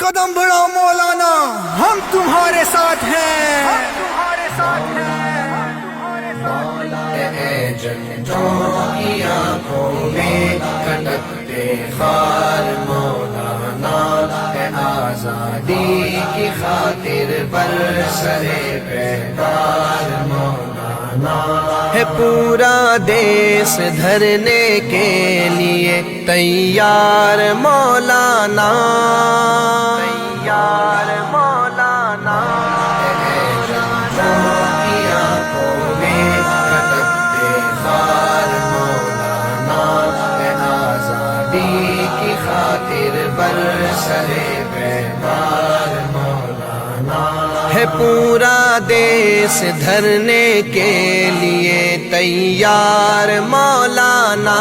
قدم بڑھاؤ مولانا، ہم تمہارے ساتھ ہیں، اے جنتوں کی آنکھوں میں کھٹکتے خار مولانا، اے آزادی کی خاطر برسرے بیدار مولانا، ہے پورا دیس دھرنے کے لیے تیار مولانا، تیار مولانا، اے جنتوں کی آنکھوں میں کھٹکتے خار مولانا، اے آزادی کی خاطر برسرے بیدار مولانا، ہے پورا دیس دھرنے کے لیے تیار مولانا،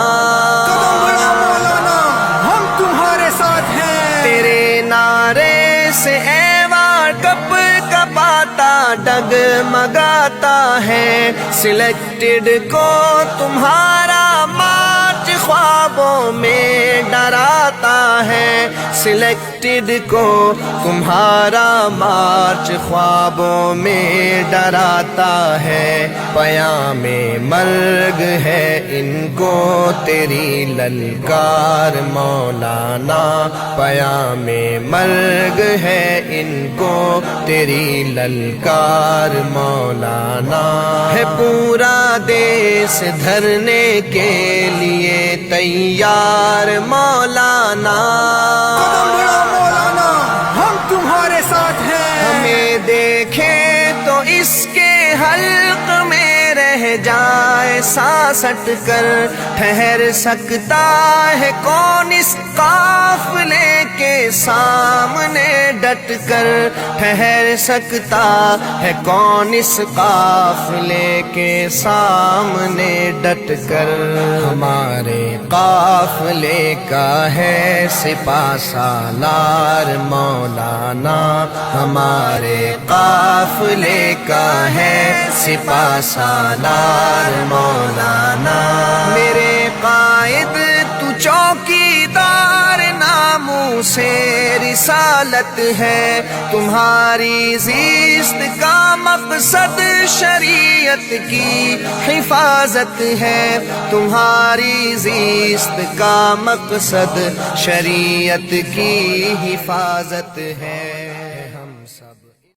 قدم بڑھاؤ مولانا، ہم تمہارے ساتھ ہیں، تیرے نعرے سے ایوان کپ کپاتا ڈگمگاتا ہے، سلیکٹڈ کو تمہارا مارچ خوابوں میں ڈراتا ہے، سلیکٹڈ کو تمہارا مارچ خوابوں میں ڈراتا ہے، پیام مرگ ہے ان کو تیری للکار مولانا، پیام مرگ ہے ان کو تیری للکار مولانا، ہے پورا دیس دھرنے کے لیے تیار مولانا، قدم بڑھاؤ مولانا، ہم تمہارے ساتھ ہیں، ہمیں دیکھے تو اس کے حلق میں رہ جائے سانس اٹھ کر، ٹھہر سکتا ہے کون اس قافلے کے سامنے ڈٹ کر، ٹھہر سکتا ہے کون اس قافلے کے سامنے ڈٹ کر، ہمارے قافلے کا ہے سپاہ سالار مولانا، ہمارے قافلے کا ہے سپاہ سالار مولانا، میرے قائد تو چوکیدار ناموں سے رسالت ہے، تمہاری زیست کا مقصد شریعت کی حفاظت ہے، تمہاری زیست کا مقصد شریعت کی حفاظت ہے۔